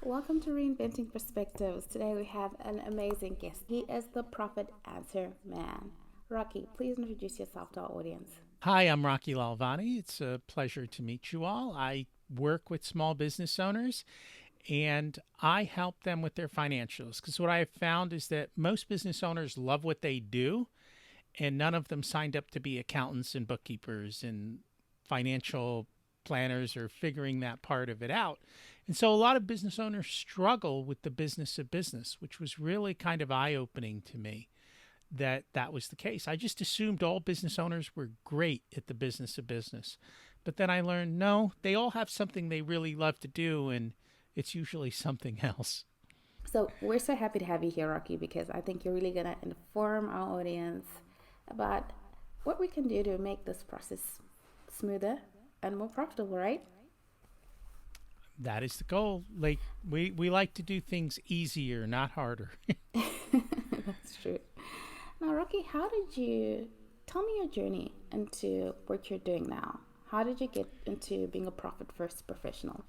Welcome to Reinventing Perspectives. Today we have an amazing guest. He is the Profit Answer Man. Rocky, please introduce yourself to our audience. Hi, I'm Rocky Lalvani. It's a pleasure to meet you all. I work with small business owners and I help them with their financials because what I have found is that most business owners love what they do and none of them signed up to be accountants and bookkeepers and financial planners or figuring that part of it out. And so a lot of business owners struggle with the business of business, which was really kind of eye opening to me that was the case. I just assumed all business owners were great at the business of business. But then I learned no, they all have something they really love to do, and it's usually something else. So we're so happy to have you here, Rocky, because I think you're really going to inform our audience about what we can do to make this process smoother and more profitable, right? That is the goal. Like we like to do things easier, not harder. That's true. Now, Rocky, how did you tell me your journey into what you're doing now? How did you get into being a profit first professional?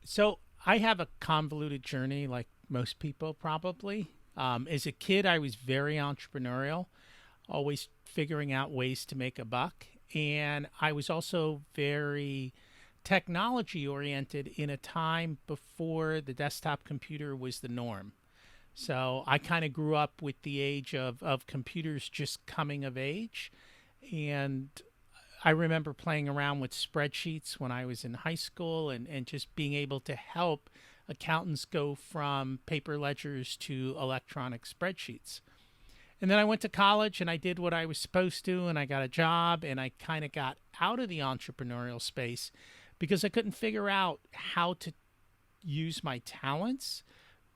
So I have a convoluted journey, like most people probably. As a kid, I was very entrepreneurial, always figuring out ways to make a buck. And I was also very technology oriented in a time before the desktop computer was the norm. So I kind of grew up with the age of computers just coming of age. And I remember playing around with spreadsheets when I was in high school and just being able to help accountants go from paper ledgers to electronic spreadsheets. And then I went to college and I did what I was supposed to and I got a job and I kind of got out of the entrepreneurial space because I couldn't figure out how to use my talents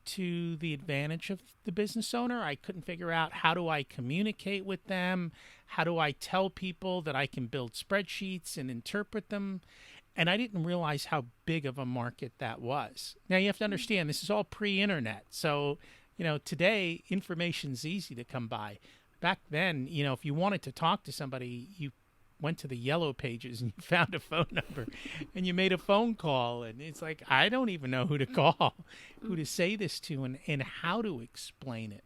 to the advantage of the business owner. I couldn't figure out how do I communicate with them? How do I tell people that I can build spreadsheets and interpret them? And I didn't realize how big of a market that was. Now you have to understand this is all pre-internet. So, today information's easy to come by. Back then, if you wanted to talk to somebody, you went to the yellow pages and you found a phone number and you made a phone call and it's like I don't even know who to call, who to say this to and how to explain it.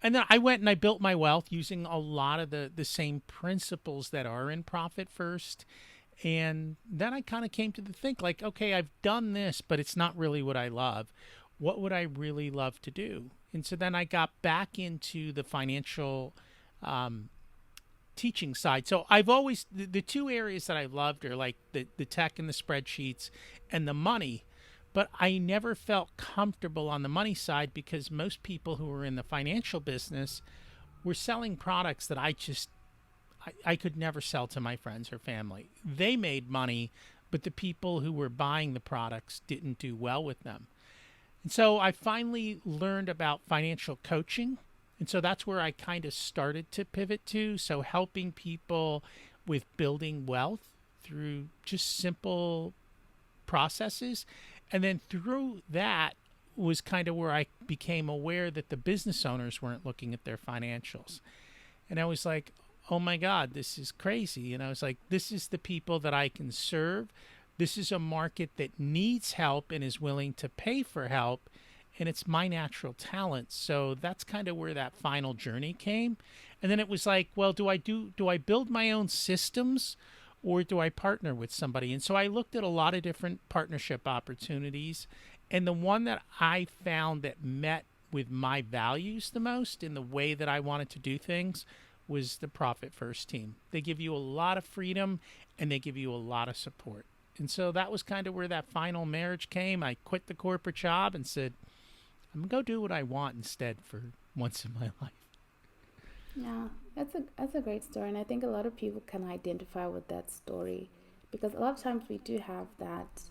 And then I went and I built my wealth using a lot of the same principles that are in Profit First. And then I kind of came to the think like, okay, I've done this, but it's not really what I love. What would I really love to do? And so then I got back into the financial teaching side. So I've always the two areas that I loved are like the tech and the spreadsheets and the money. But I never felt comfortable on the money side because most people who were in the financial business were selling products that I could never sell to my friends or family. They made money, but the people who were buying the products didn't do well with them. And so I finally learned about financial coaching. And so that's where I kind of started to pivot to. So helping people with building wealth through just simple processes. And then through that was kind of where I became aware that the business owners weren't looking at their financials. And I was like, oh my God, this is crazy. And I was like, this is the people that I can serve. This is a market that needs help and is willing to pay for help. And it's my natural talent. So that's kind of where that final journey came. And then it was like, well, do I build my own systems or do I partner with somebody? And so I looked at a lot of different partnership opportunities. And the one that I found that met with my values the most in the way that I wanted to do things was the Profit First team. They give you a lot of freedom and they give you a lot of support. And so that was kind of where that final marriage came. I quit the corporate job and said, I'm going to go do what I want instead for once in my life. Yeah, that's a great story, and I think a lot of people can identify with that story because a lot of times we do have that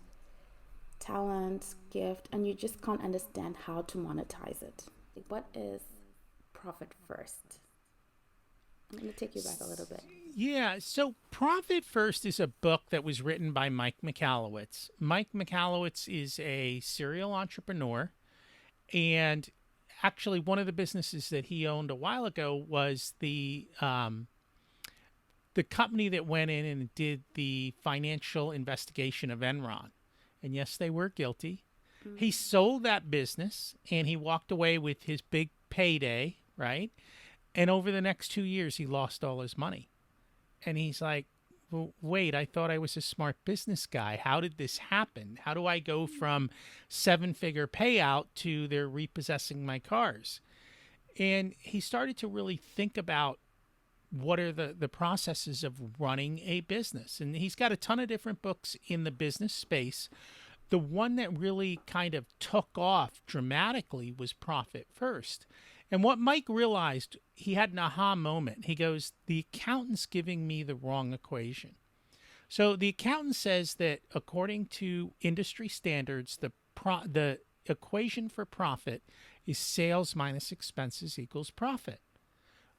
talent, gift, and you just can't understand how to monetize it. What is profit first? I'm going to take you back a little bit. Yeah, so Profit First is a book that was written by Mike Michalowicz. Mike Michalowicz is a serial entrepreneur, and actually, one of the businesses that he owned a while ago was the company that went in and did the financial investigation of Enron. And yes, they were guilty. He Mm. sold that business and he walked away with his big payday, right? And over the next 2 years, he lost all his money. And he's like, well, wait, I thought I was a smart business guy. How did this happen? How do I go from 7-figure payout to they're repossessing my cars? And he started to really think about what are the processes of running a business. And he's got a ton of different books in the business space. The one that really kind of took off dramatically was Profit First. And what Mike realized, he had an aha moment. He goes, the accountant's giving me the wrong equation. So the accountant says that according to industry standards, the equation for profit is sales minus expenses equals profit.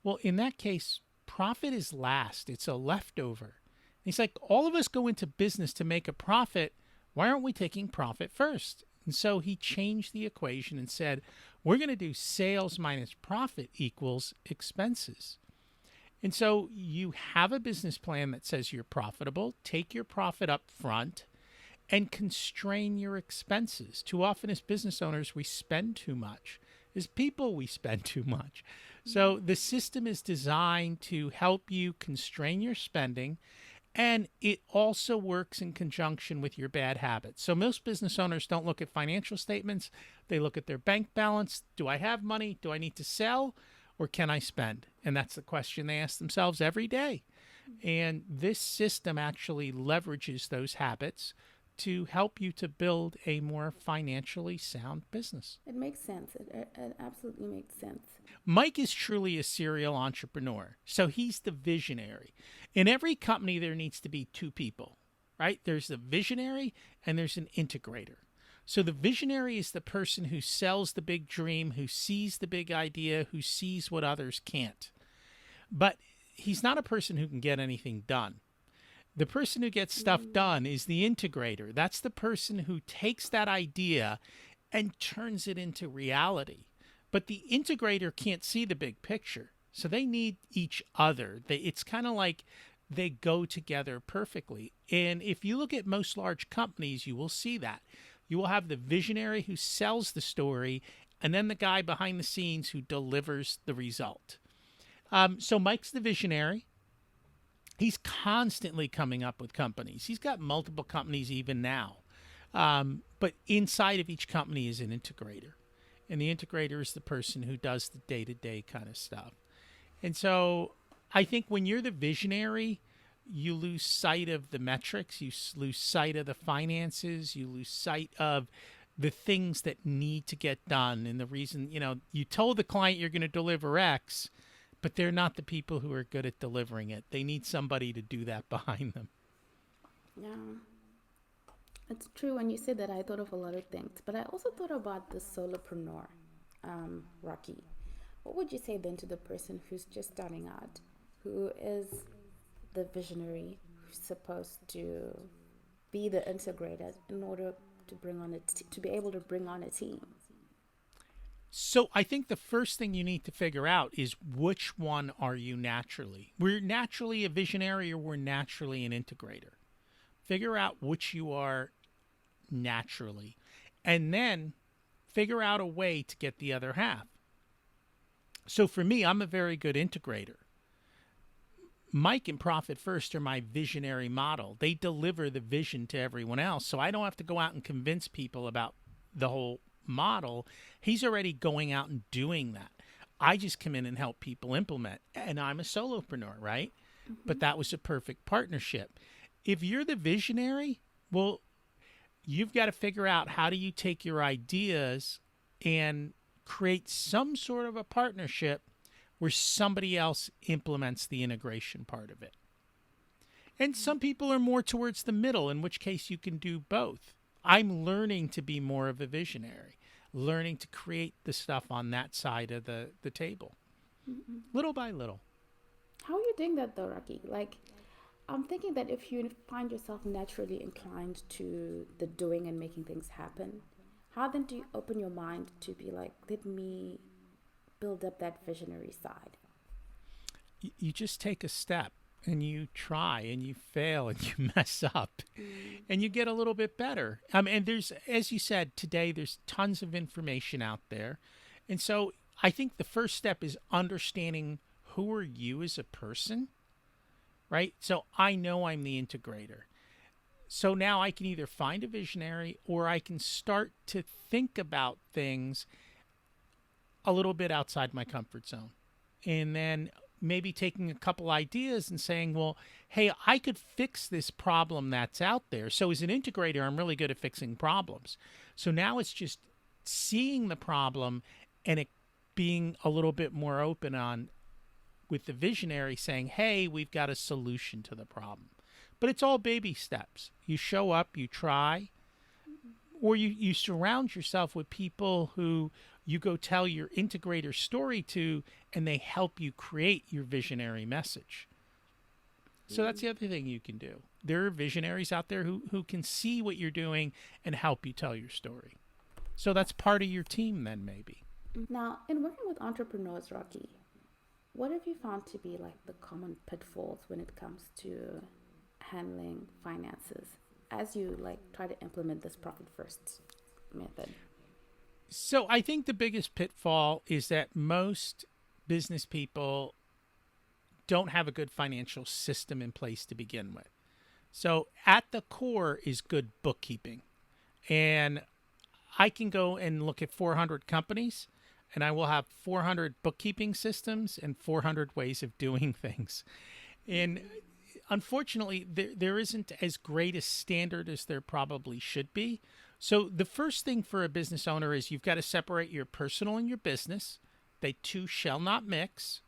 Well, in that case, profit is last. It's a leftover. And he's like, all of us go into business to make a profit. Why aren't we taking profit first? And so he changed the equation and said, we're going to do sales minus profit equals expenses. And so you have a business plan that says you're profitable, take your profit up front, and constrain your expenses. Too often, as business owners, we spend too much. As people, we spend too much. So the system is designed to help you constrain your spending, and it also works in conjunction with your bad habits. So most business owners don't look at financial statements. They look at their bank balance. Do I have money? Do I need to sell? Or can I spend? And that's the question they ask themselves every day. And this system actually leverages those habits to help you to build a more financially sound business. It makes sense. It absolutely makes sense. Mike is truly a serial entrepreneur. So he's the visionary. In every company, there needs to be two people, right? There's the visionary and there's an integrator. So the visionary is the person who sells the big dream, who sees the big idea, who sees what others can't. But he's not a person who can get anything done. The person who gets stuff done is the integrator. That's the person who takes that idea and turns it into reality. But the integrator can't see the big picture. So they need each other. It's kind of like they go together perfectly. And if you look at most large companies, you will see that. You will have the visionary who sells the story, and then the guy behind the scenes who delivers the result. So Mike's the visionary. He's constantly coming up with companies. He's got multiple companies even now. But inside of each company is an integrator. And the integrator is the person who does the day-to-day kind of stuff. And so I think when you're the visionary, you lose sight of the metrics, you lose sight of the finances, you lose sight of the things that need to get done. And the reason, you told the client you're going to deliver X, but they're not the people who are good at delivering it. They need somebody to do that behind them. Yeah, it's true. When you said that, I thought of a lot of things, but I also thought about the solopreneur, Rocky. What would you say then to the person who's just starting out, who is the visionary, who's supposed to be the integrator in order to bring on to be able to bring on a team? So I think the first thing you need to figure out is which one are you naturally? We're naturally a visionary or we're naturally an integrator. Figure out which you are naturally. And then figure out a way to get the other half. So for me, I'm a very good integrator. Mike and Profit First are my visionary model. They deliver the vision to everyone else. So I don't have to go out and convince people about the whole model. He's already going out and doing that. I just come in and help people implement. And I'm a solopreneur, right? But that was a perfect partnership. If you're the visionary, well, you've got to figure out how do you take your ideas and create some sort of a partnership where somebody else implements the integration part of it. And some people are more towards the middle, in which case you can do both. I'm learning to be more of a visionary, learning to create the stuff on that side of the table, little by little. How are you doing that though, Rocky? Like, I'm thinking that if you find yourself naturally inclined to the doing and making things happen, how then do you open your mind to be like, let me build up that visionary side? You just take a step. and you try and you fail and you mess up Mm. and you get a little bit better. And there's, as you said, today there's tons of information out there. And so I think the first step is understanding who are you as a person, right? So I know I'm the integrator. So now I can either find a visionary or I can start to think about things a little bit outside my comfort zone. And then maybe taking a couple ideas and saying, well, hey, I could fix this problem that's out there. So as an integrator, I'm really good at fixing problems. So now it's just seeing the problem and it being a little bit more open on with the visionary saying, hey, we've got a solution to the problem. But it's all baby steps. You show up, you try, or you surround yourself with people who you go tell your integrator story to, and they help you create your visionary message. So that's the other thing you can do. There are visionaries out there who can see what you're doing and help you tell your story. So that's part of your team, then, maybe. Now, in working with entrepreneurs, Rocky, what have you found to be like the common pitfalls when it comes to handling finances as you like try to implement this profit first method? So I think the biggest pitfall is that most business people don't have a good financial system in place to begin with. So at the core is good bookkeeping. And I can go and look at 400 companies and I will have 400 bookkeeping systems and 400 ways of doing things. And unfortunately, there isn't as great a standard as there probably should be. So the first thing for a business owner is you've got to separate your personal and your business. They two shall not mix.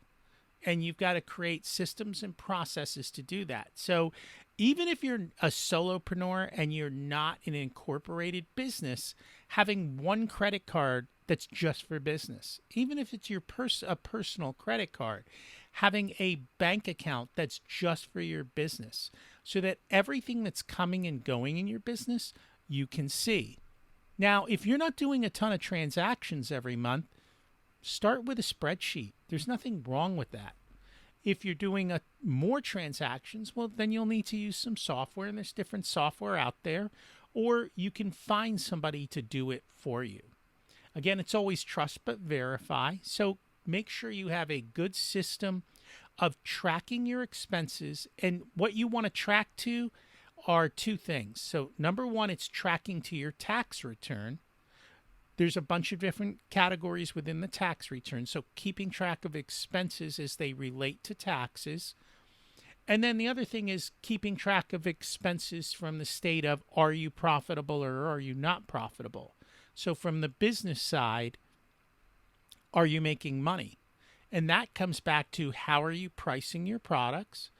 And you've got to create systems and processes to do that. So even if you're a solopreneur and you're not an incorporated business, having one credit card that's just for business, even if it's your a personal credit card, having a bank account that's just for your business so that everything that's coming and going in your business you can see. Now, if you're not doing a ton of transactions every month, start with a spreadsheet. There's nothing wrong with that. If you're doing more transactions, well, then you'll need to use some software, and there's different software out there, or you can find somebody to do it for you. Again, it's always trust but verify. So make sure you have a good system of tracking your expenses. And what you want to track to are two things. So number one, it's tracking to your tax return. There's a bunch of different categories within the tax return. So keeping track of expenses as they relate to taxes. And then the other thing is keeping track of expenses from the state of are you profitable or are you not profitable? So from the business side, are you making money? And that comes back to how are you pricing your products?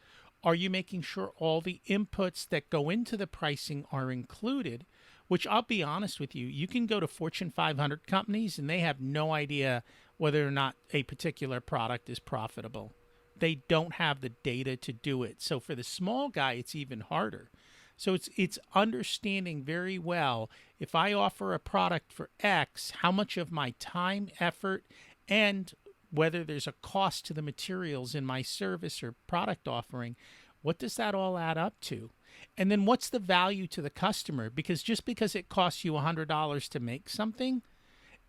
Are you making sure all the inputs that go into the pricing are included? Which I'll be honest with you, you can go to Fortune 500 companies and they have no idea whether or not a particular product is profitable. They don't have the data to do it. So for the small guy, it's even harder. So it's understanding very well, if I offer a product for X, how much of my time, effort, and whether there's a cost to the materials in my service or product offering, what does that all add up to? And then what's the value to the customer? Because just because it costs you $100 to make something,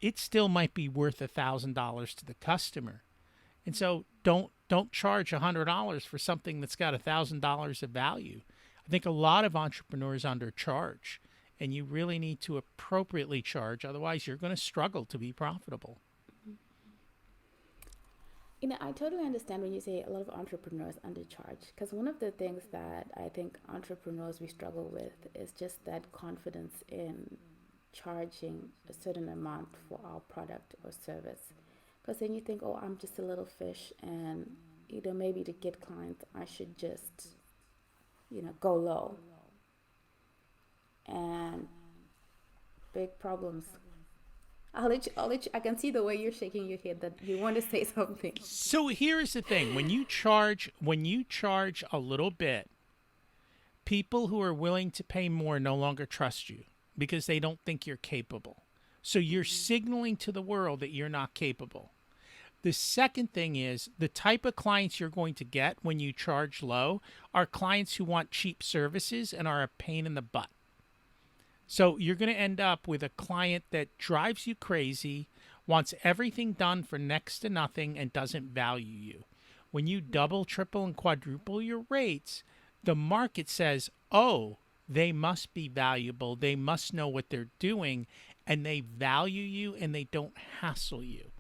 it still might be worth $1,000 to the customer. And so don't charge $100 for something that's got $1,000 of value. I think a lot of entrepreneurs undercharge, and you really need to appropriately charge. Otherwise, you're going to struggle to be profitable. You know, I totally understand when you say a lot of entrepreneurs undercharge, because one of the things that I think entrepreneurs we struggle with is just that confidence in charging a certain amount for our product or service. Because then you think, oh, I'm just a little fish, and maybe to get clients, I should just go low. And big problems. I'll let you. I can see the way you're shaking your head that you want to say something. So here's the thing: when you charge a little bit, people who are willing to pay more no longer trust you because they don't think you're capable. So you're signaling to the world that you're not capable. The second thing is the type of clients you're going to get when you charge low are clients who want cheap services and are a pain in the butt. So you're going to end up with a client that drives you crazy, wants everything done for next to nothing, and doesn't value you. When you double, triple, and quadruple your rates, the market says, oh, they must be valuable. They must know what they're doing, and they value you and they don't hassle you.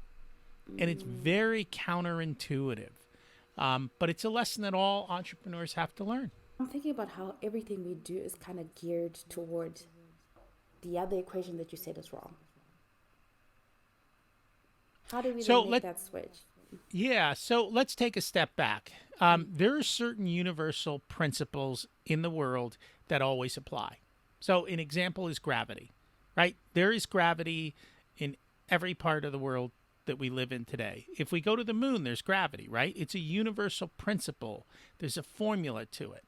And it's very counterintuitive. But it's a lesson that all entrepreneurs have to learn. I'm thinking about how everything we do is kind of geared toward the other equation that you said is wrong. How do we So then make let that switch? Yeah, so let's take a step back. There are certain universal principles in the world that always apply. So, an example is gravity, right? There is gravity in every part of the world that we live in today. If we go to the moon, there's gravity, right? It's a universal principle, there's a formula to it.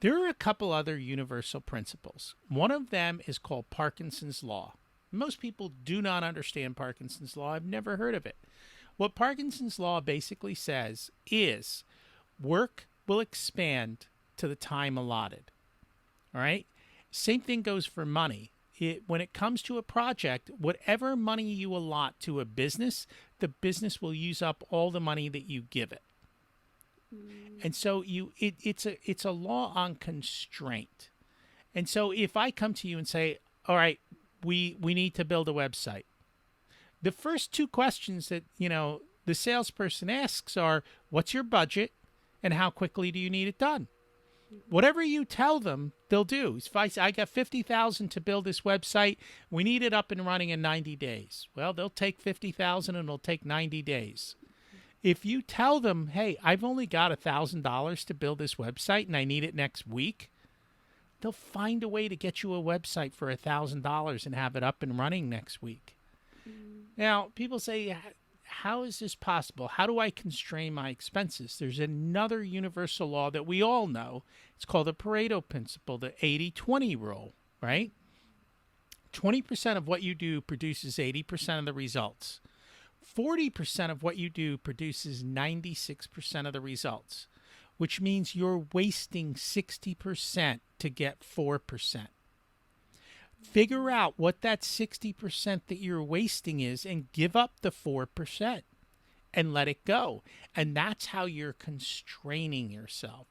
There are a couple other universal principles. One of them is called Parkinson's Law. Most people do not understand Parkinson's Law. I've never heard of it. What Parkinson's Law basically says is work will expand to the time allotted. All right? Same thing goes for money. When it comes to a project, whatever money you allot to a business, the business will use up all the money that you give it. And so it's a law on constraint. And so if I come to you and say, all right, we need to build a website, the first two questions that, the salesperson asks are, what's your budget and how quickly do you need it done? Whatever you tell them, they'll do. If I got $50,000 to build this website, we need it up and running in 90 days. Well, they'll take $50,000 and it'll take 90 days. If you tell them, hey, I've only got $1,000 to build this website and I need it next week, they'll find a way to get you a website for $1,000 and have it up and running next week. Now, people say, how is this possible? How do I constrain my expenses? There's another universal law that we all know. It's called the Pareto principle, the 80-20 rule, right? 20% of what you do produces 80% of the results. 40% of what you do produces 96% of the results, which means you're wasting 60% to get 4%. Figure out what that 60% that you're wasting is and give up the 4% and let it go. And that's how you're constraining yourself.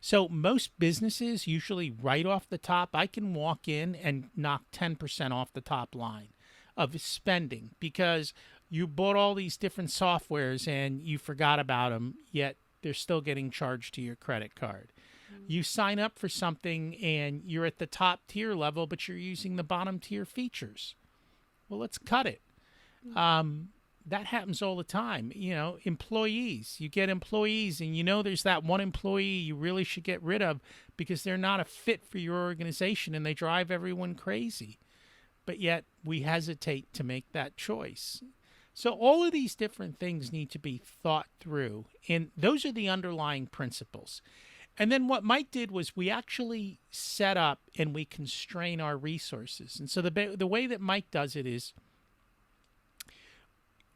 So most businesses usually right off the top, I can walk in and knock 10% off the top line of spending because you bought all these different softwares and you forgot about them, yet they're still getting charged to your credit card. You sign up for something and you're at the top tier level, but you're using the bottom tier features. Well, let's cut it. That happens all the time. Employees, you get employees and there's that one employee you really should get rid of because they're not a fit for your organization and they drive everyone crazy. But yet we hesitate to make that choice. So all of these different things need to be thought through. And those are the underlying principles. And then what Mike did was we actually set up and we constrain our resources. And so the way that Mike does it is,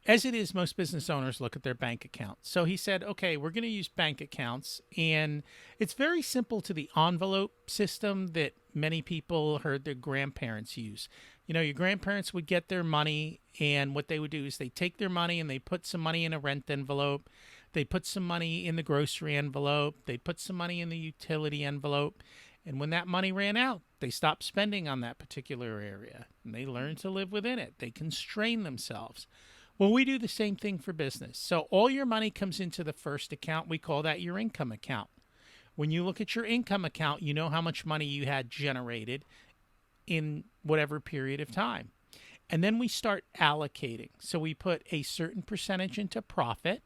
as it is, most business owners look at their bank account. So he said, okay, we're going to use bank accounts. And it's very simple to the envelope system that many people heard their grandparents use. Your grandparents would get their money, and what they would do is they take their money and they put some money in a rent envelope. They put some money in the grocery envelope. They put some money in the utility envelope. And when that money ran out, they stopped spending on that particular area. And they learned to live within it. They constrain themselves. Well, we do the same thing for business. So all your money comes into the first account. We call that your income account. When you look at your income account, you know how much money you had generated in whatever period of time. And then we start allocating. So we put a certain percentage into profit.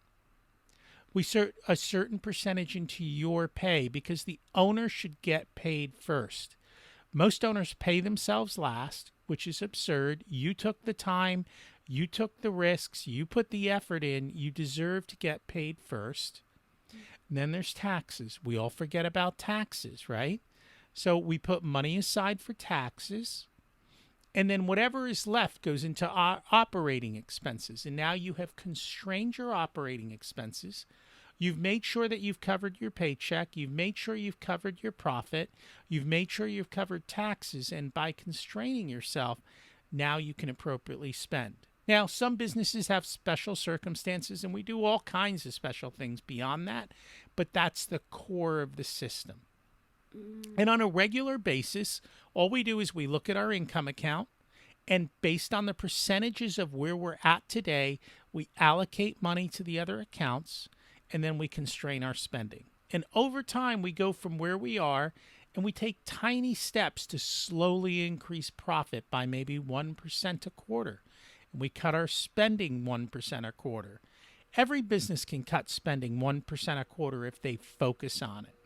We insert a certain percentage into your pay because the owner should get paid first. Most owners pay themselves last, which is absurd. You took the time, you took the risks, you put the effort in, you deserve to get paid first. And then there's taxes. We all forget about taxes, right? So we put money aside for taxes. And then whatever is left goes into operating expenses. And now you have constrained your operating expenses. You've made sure that you've covered your paycheck. You've made sure you've covered your profit. You've made sure you've covered taxes. And by constraining yourself, now you can appropriately spend. Now, some businesses have special circumstances, and we do all kinds of special things beyond that, but that's the core of the system. And on a regular basis, all we do is we look at our income account, and based on the percentages of where we're at today, we allocate money to the other accounts, and then we constrain our spending. And over time, we go from where we are, and we take tiny steps to slowly increase profit by maybe 1% a quarter. And we cut our spending 1% a quarter. Every business can cut spending 1% a quarter if they focus on it.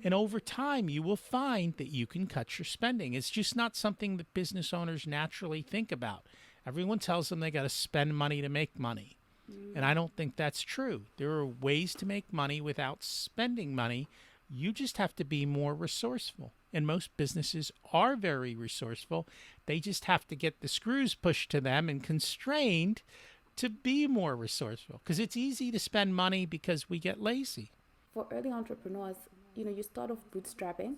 And over time, you will find that you can cut your spending. It's just not something that business owners naturally think about. Everyone tells them they got to spend money to make money. And I don't think that's true. There are ways to make money without spending money. You just have to be more resourceful. And most businesses are very resourceful. They just have to get the screws pushed to them and constrained to be more resourceful. Because it's easy to spend money because we get lazy. For early entrepreneurs, you start off bootstrapping,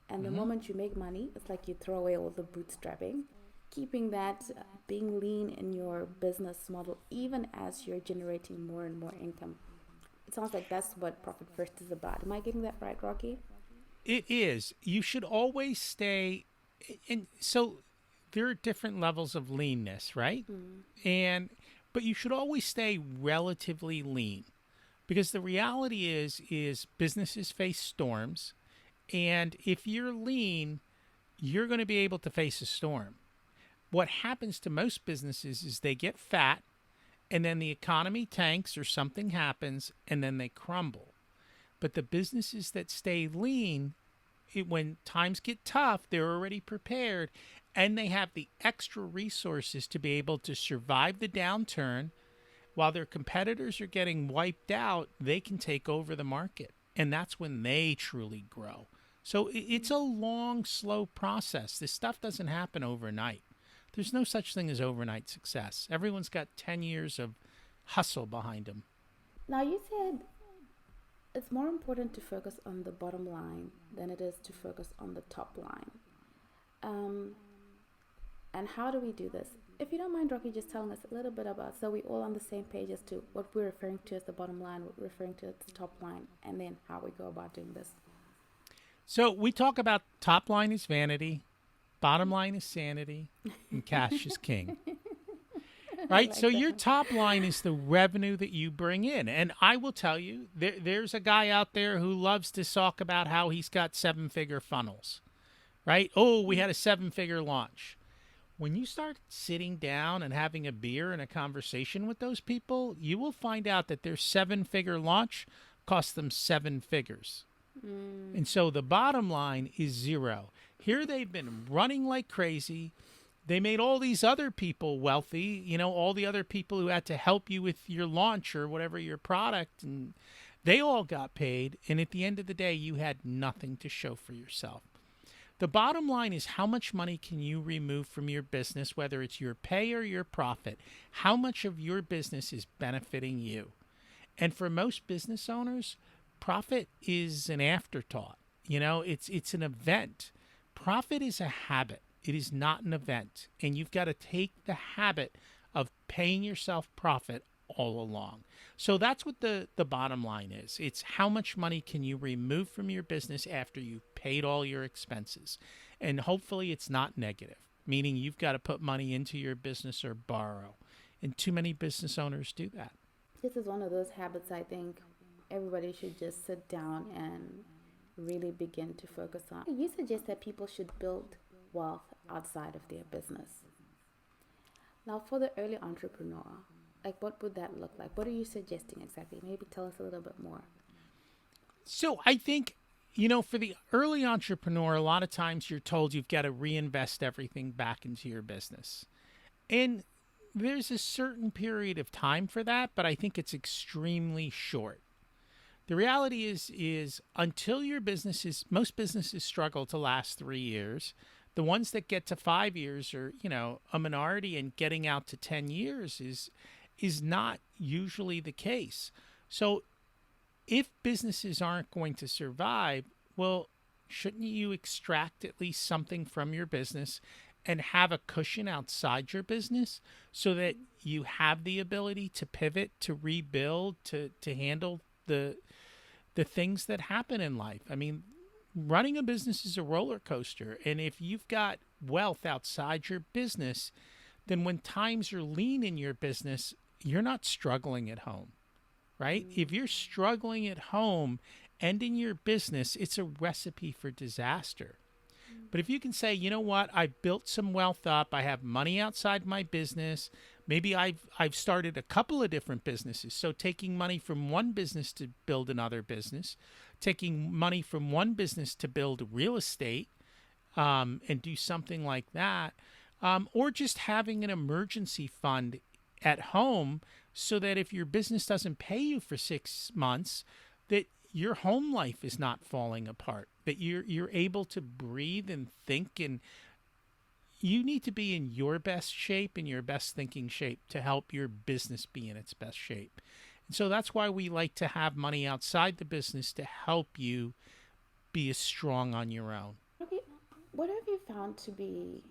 and the moment you make money, it's like you throw away all the bootstrapping, keeping that being lean in your business model, even as you're generating more and more income. It sounds like that's what Profit First is about. Am I getting that right, Rocky? It is. You should always stay. And so there are different levels of leanness, right? But you should always stay relatively lean. Because the reality is businesses face storms, and if you're lean, you're going to be able to face a storm. What happens to most businesses is they get fat, and then the economy tanks or something happens, and then they crumble. But the businesses that stay lean, when times get tough, they're already prepared, and they have the extra resources to be able to survive the downturn. While their competitors are getting wiped out, they can take over the market. And that's when they truly grow. So it's a long, slow process. This stuff doesn't happen overnight. There's no such thing as overnight success. Everyone's got 10 years of hustle behind them. Now, you said it's more important to focus on the bottom line than it is to focus on the top line. And how do we do this? If you don't mind, Rocky, just telling us a little bit about, so we're all on the same page as to what we're referring to as the bottom line, what we're referring to as the top line, and then how we go about doing this. So we talk about top line is vanity, bottom line is sanity, and cash is king. Right? Like so that. Your top line is the revenue that you bring in. And I will tell you, there's a guy out there who loves to talk about how he's got 7-figure funnels. Right? Oh, we had a 7-figure launch. When you start sitting down and having a beer and a conversation with those people, you will find out that their 7-figure launch cost them 7 figures. And so the bottom line is 0. Here they've been running like crazy. They made all these other people wealthy, all the other people who had to help you with your launch or whatever your product, and they all got paid. And at the end of the day, you had nothing to show for yourself. The bottom line is how much money can you remove from your business, whether it's your pay or your profit? How much of your business is benefiting you? And for most business owners, profit is an afterthought. It's an event. Profit is a habit. It is not an event. And you've got to take the habit of paying yourself profit all along. So that's what the bottom line is. It's how much money can you remove from your business after you've paid all your expenses. And hopefully it's not negative, meaning you've got to put money into your business or borrow. And too many business owners do that. This is one of those habits I think everybody should just sit down and really begin to focus on. You suggest that people should build wealth outside of their business. Now, for the early entrepreneur, what would that look like? What are you suggesting exactly? Maybe tell us a little bit more. So I think, for the early entrepreneur, a lot of times you're told you've got to reinvest everything back into your business. And there's a certain period of time for that, but I think it's extremely short. The reality is until your most businesses struggle to last 3 years The ones that get to 5 years are, a minority, and getting out to 10 years is not usually the case. So if businesses aren't going to survive, well, shouldn't you extract at least something from your business and have a cushion outside your business so that you have the ability to pivot, to rebuild, to handle the things that happen in life? I mean, running a business is a roller coaster, and if you've got wealth outside your business, then when times are lean in your business, you're not struggling at home, right? If you're struggling at home and in your business, it's a recipe for disaster. But if you can say, you know what, I've built some wealth up, I have money outside my business, maybe I've started a couple of different businesses. So taking money from one business to build another business, taking money from one business to build real estate, and do something like that, or just having an emergency fund at home so that if your business doesn't pay you for 6 months, that your home life is not falling apart, that you're able to breathe and think. And you need to be in your best shape, in your best thinking shape, to help your business be in its best shape. And so that's why we like to have money outside the business to help you be as strong on your own. Okay, what have you found to be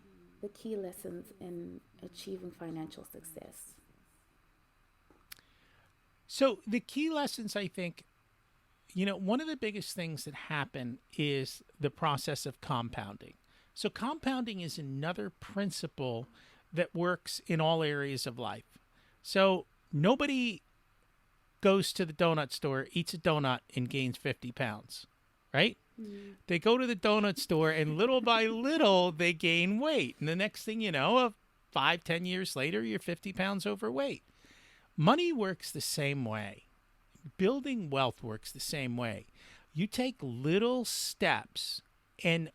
the key lessons in achieving financial success? So the key lessons, I think, one of the biggest things that happen is the process of compounding. So compounding is another principle that works in all areas of life. So nobody goes to the donut store, eats a donut, and gains 50 pounds, right? They go to the donut store, and little by little, they gain weight. And the next thing you know, 5, 10 years later, you're 50 pounds overweight. Money works the same way. Building wealth works the same way. You take little steps and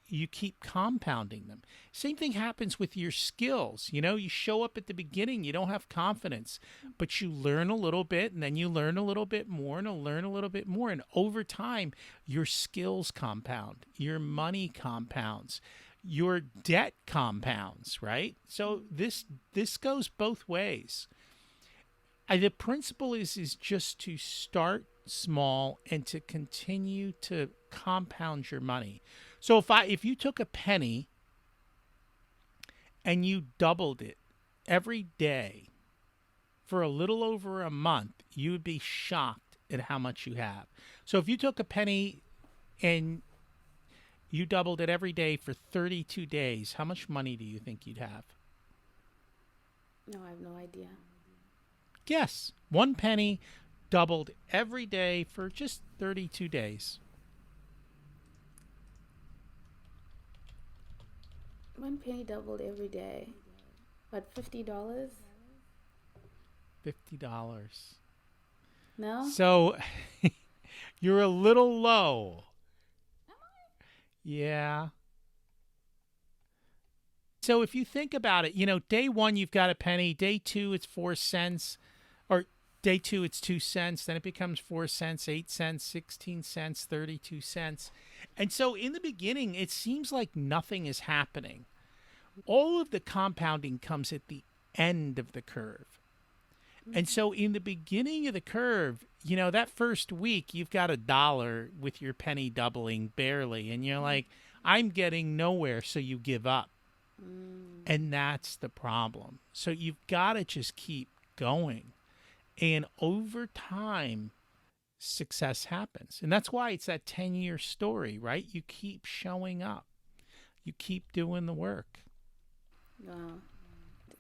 you keep compounding them. Same thing happens with your skills. You show up at the beginning, you don't have confidence, but you learn a little bit, and then you learn a little bit more, and learn a little bit more. And over time, your skills compound, your money compounds, your debt compounds, right? So this goes both ways. The principle is just to start small and to continue to compound your money. So if you took a penny and you doubled it every day for a little over a month, you would be shocked at how much you have. So if you took a penny and you doubled it every day for 32 days, how much money do you think you'd have? No, I have no idea. Guess. One penny doubled every day for just 32 days. One penny doubled every day. What, $50? $50. No? So you're a little low. Yeah. So if you think about it, day one, you've got a penny. Day two, it's 4 cents. Or day two, it's 2 cents. Then it becomes 4 cents, 8 cents, 16 cents, 32 cents. And so in the beginning, it seems like nothing is happening. All of the compounding comes at the end of the curve. And so in the beginning of the curve, that first week, you've got $1 with your penny doubling barely. And you're like, I'm getting nowhere. So you give up. And that's the problem. So you've got to just keep going. And over time, success happens. And that's why it's that 10-year story, right? You keep showing up. You keep doing the work. Wow.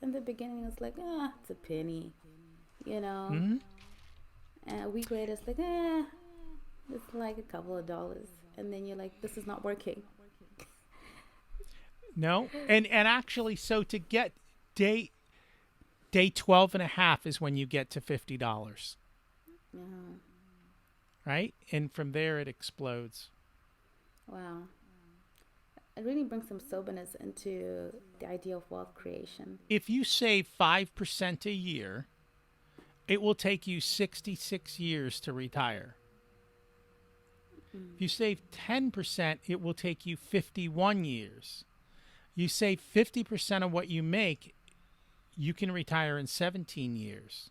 In the beginning, it's like, it's a penny, Mm-hmm. And a week later, it's like, it's like a couple of dollars. And then you're like, this is not working. No. And actually, so to get day 12 and a half is when you get to $50. Yeah. Right? And from there, it explodes. Wow. It really brings some soberness into the idea of wealth creation. If you save 5% a year, it will take you 66 years to retire. If you save 10%, it will take you 51 years. You save 50% of what you make, you can retire in 17 years.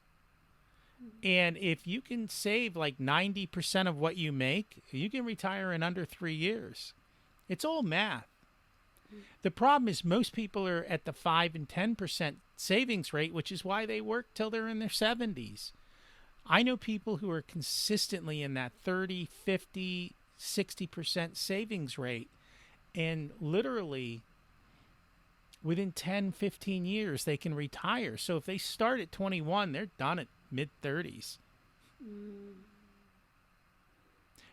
And if you can save like 90% of what you make, you can retire in under 3 years. It's all math. The problem is most people are at the 5 and 10% savings rate, which is why they work till they're in their 70s. I know people who are consistently in that 30, 50, 60% savings rate, and literally within 10, 15 years they can retire. So if they start at 21, they're done at mid 30s.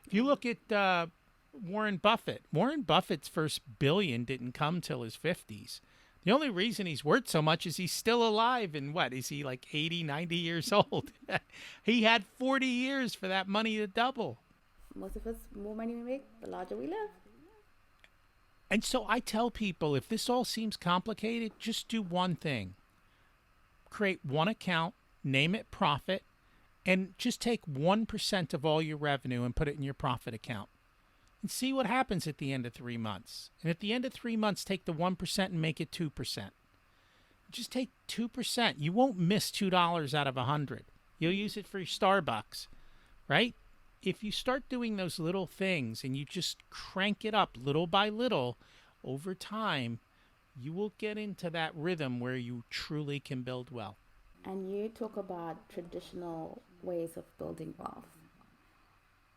If you look at Warren Buffett's first billion didn't come till his 50s. The only reason he's worth so much is he's still alive. And what, is he like 80, 90 years old? He had 40 years for that money to double. Most of us, more money we make, the larger we live. And so I tell people, if this all seems complicated, just do one thing. Create one account, name it profit, and just take 1% of all your revenue and put it in your profit account. And see what happens at the end of 3 months. And at the end of 3 months, take the 1% and make it 2%. Just take 2%. You won't miss $2 out of 100. You'll use it for your Starbucks, right? If you start doing those little things and you just crank it up little by little over time, you will get into that rhythm where you truly can build wealth. And you talk about traditional ways of building wealth.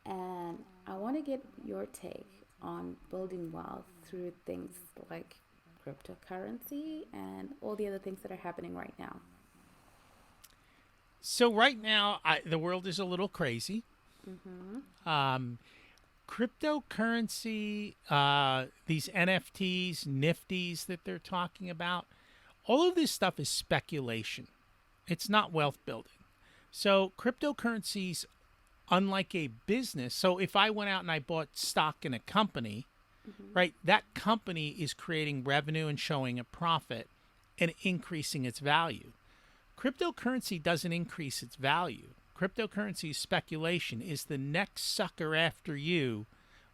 And I want to get your take on building wealth through things like cryptocurrency and all the other things that are happening right now. So right now, the world is a little crazy. Cryptocurrency, these NFTs, Nifties that they're talking about, all of this stuff is speculation. It's not wealth building. So cryptocurrencies, unlike a business, so if I went out and I bought stock in a company, right, that company is creating revenue and showing a profit and increasing its value. Cryptocurrency doesn't increase its value. Cryptocurrency speculation is the next sucker after you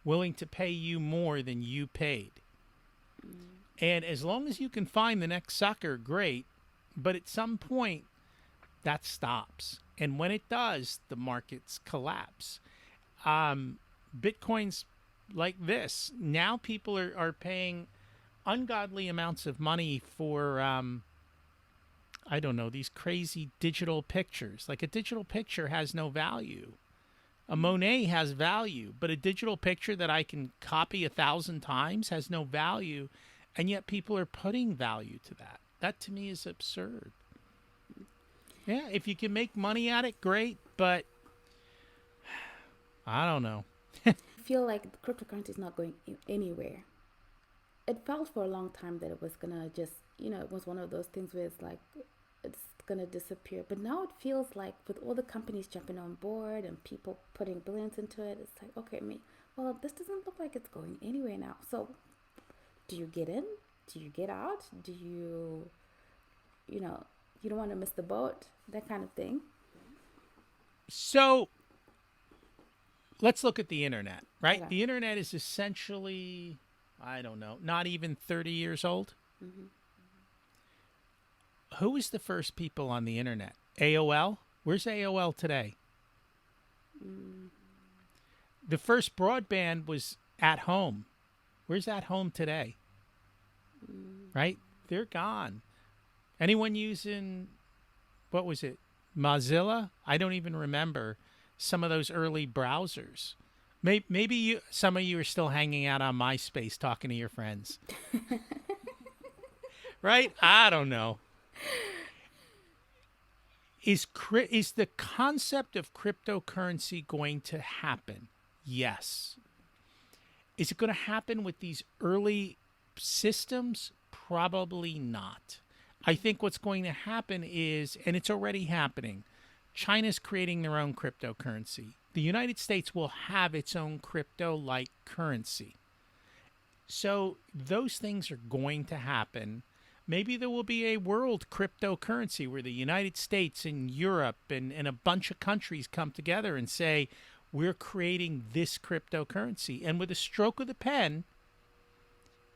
willing to pay you more than you paid. And as long as you can find the next sucker, great. But at some point, that stops. And when it does, the markets collapse. Bitcoin's like this. Now people are paying ungodly amounts of money for, I don't know, these crazy digital pictures. Like a digital picture has no value. A Monet has value, but a digital picture that I can copy 1,000 times has no value. And yet people are putting value to that. That to me is absurd. Yeah, if you can make money at it, great, but I don't know. I feel like cryptocurrency is not going anywhere. It felt for a long time that it was going to just, it was one of those things where it's like, it's going to disappear. But now it feels like with all the companies jumping on board and people putting billions into it, it's like, okay, well, this doesn't look like it's going anywhere now. So do you get in? Do you get out? Do you, you don't want to miss the boat? That kind of thing. So let's look at the internet, right? Okay. The internet is essentially, I don't know, not even 30 years old. Who was the first people on the internet? AOL? Where's AOL today? The first broadband was At Home. Where's At Home today? Right? They're gone. Anyone using, what was it, Mozilla? I don't even remember some of those early browsers. Maybe some of you are still hanging out on MySpace talking to your friends. Right? I don't know. Is the concept of cryptocurrency going to happen? Yes. Is it going to happen with these early systems? Probably not. I think what's going to happen is, and it's already happening, China's creating their own cryptocurrency. The United States will have its own crypto-like currency. So those things are going to happen. Maybe there will be a world cryptocurrency where the United States and Europe and a bunch of countries come together and say, we're creating this cryptocurrency. And with a stroke of the pen,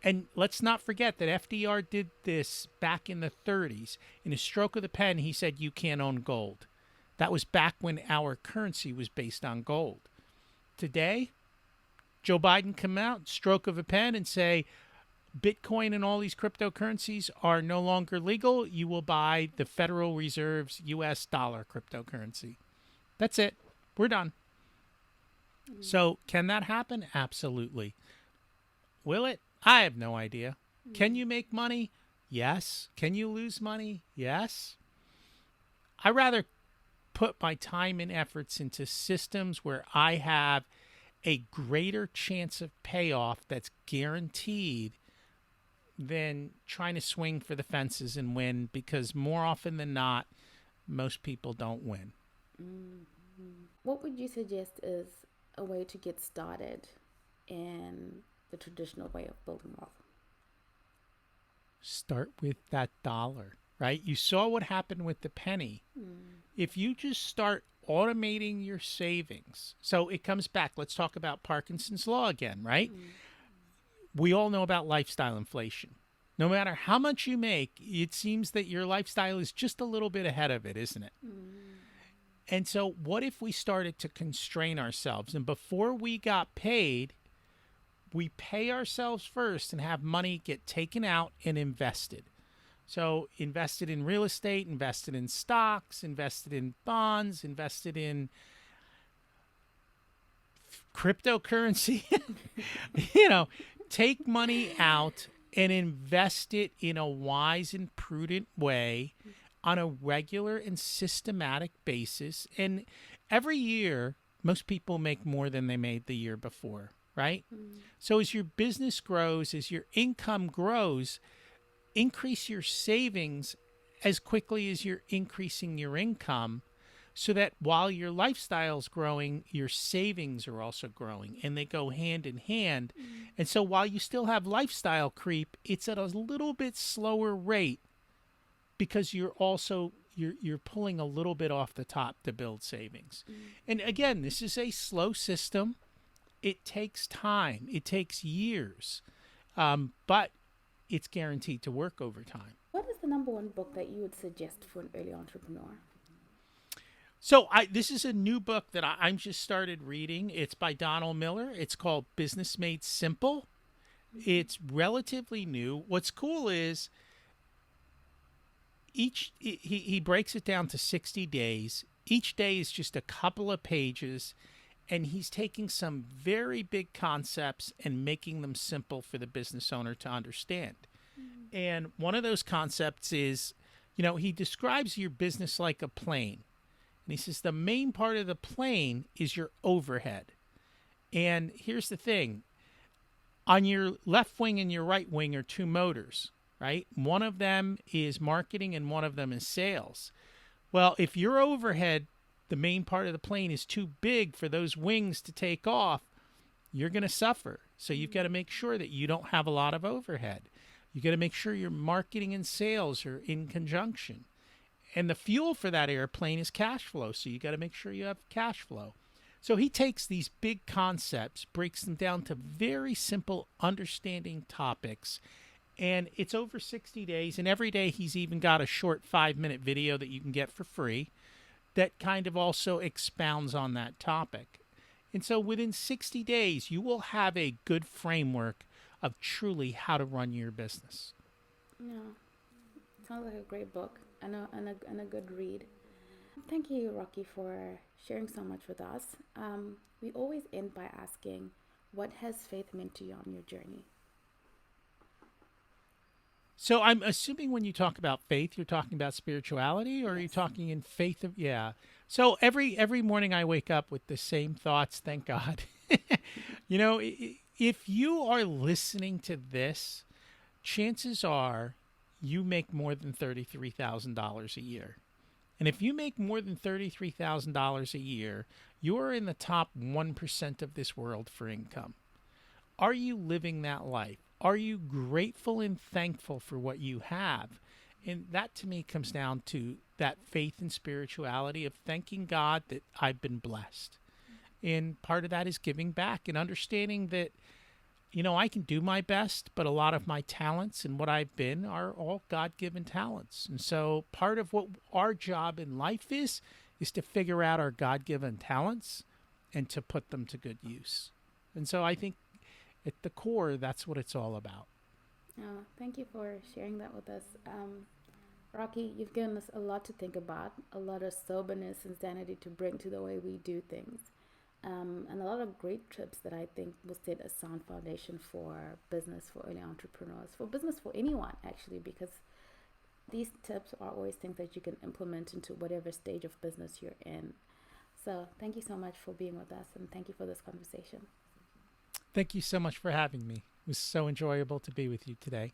and let's not forget that FDR did this back in the 30s. In a stroke of the pen, he said, you can't own gold. That was back when our currency was based on gold. Today, Joe Biden come out, stroke of a pen, and say, Bitcoin and all these cryptocurrencies are no longer legal. You will buy the Federal Reserve's US dollar cryptocurrency. That's it. We're done. So can that happen? Absolutely. Will it? I have no idea. Can you make money? Yes. Can you lose money? Yes. I rather put my time and efforts into systems where I have a greater chance of payoff that's guaranteed than trying to swing for the fences and win, because more often than not, most people don't win. What would you suggest is a way to get started in the traditional way of building wealth? Start with that dollar, right? You saw what happened with the penny. If you just start automating your savings, so it comes back. Let's talk about Parkinson's law again, right? We all know about lifestyle inflation. No matter how much you make, it seems that your lifestyle is just a little bit ahead of it, isn't it? And so what if we started to constrain ourselves, and before we got paid, we pay ourselves first and have money get taken out and invested? So invested in real estate, invested in stocks, invested in bonds, invested in cryptocurrency. Take money out and invest it in a wise and prudent way on a regular and systematic basis. And every year, most people make more than they made the year before, right? So as your business grows, as your income grows, increase your savings as quickly as you're increasing your income, so that while your lifestyle's growing, your savings are also growing, and they go hand in hand. And so while you still have lifestyle creep, it's at a little bit slower rate, because you're pulling a little bit off the top to build savings. And again, this is a slow system. It takes time. It takes years. But it's guaranteed to work over time. What is the number one book that you would suggest for an early entrepreneur? So this is a new book that I'm just started reading. It's by Donald Miller. It's called Business Made Simple. It's relatively new. What's cool is he breaks it down to 60 days. Each day is just a couple of pages, and he's taking some very big concepts and making them simple for the business owner to understand. And one of those concepts is, he describes your business like a plane. And he says the main part of the plane is your overhead. And here's the thing. On your left wing and your right wing are two motors, right? One of them is marketing and one of them is sales. Well, if your overhead, the main part of the plane, is too big for those wings to take off, you're going to suffer. So you've got to make sure that you don't have a lot of overhead. You got to make sure your marketing and sales are in conjunction. And the fuel for that airplane is cash flow. So you got to make sure you have cash flow. So he takes these big concepts, breaks them down to very simple understanding topics. And it's over 60 days. And every day he's even got a short 5-minute video that you can get for free that kind of also expounds on that topic. And so within 60 days, you will have a good framework of truly how to run your business. Yeah, sounds like a great book and a good read. Thank you, Rocky, for sharing so much with us. We always end by asking, what has faith meant to you on your journey? So I'm assuming when you talk about faith, you're talking about spirituality, or are you talking in faith of, yeah. So every morning I wake up with the same thoughts, thank God. If you are listening to this, chances are you make more than $33,000 a year. And if you make more than $33,000 a year, you're in the top 1% of this world for income. Are you living that life? Are you grateful and thankful for what you have? And that to me comes down to that faith and spirituality of thanking God that I've been blessed. And part of that is giving back and understanding that, I can do my best, but a lot of my talents and what I've been are all God given talents. And so part of what our job in life is to figure out our God given talents and to put them to good use. And so I think at the core, that's what it's all about. Oh, thank you for sharing that with us. Rocky, you've given us a lot to think about, a lot of soberness and sanity to bring to the way we do things, and a lot of great tips that I think will set a sound foundation for business, for early entrepreneurs, for business, for anyone actually, because these tips are always things that you can implement into whatever stage of business you're in. So, thank you so much for being with us, and thank you for this conversation. Thank you so much for having me. It was so enjoyable to be with you today.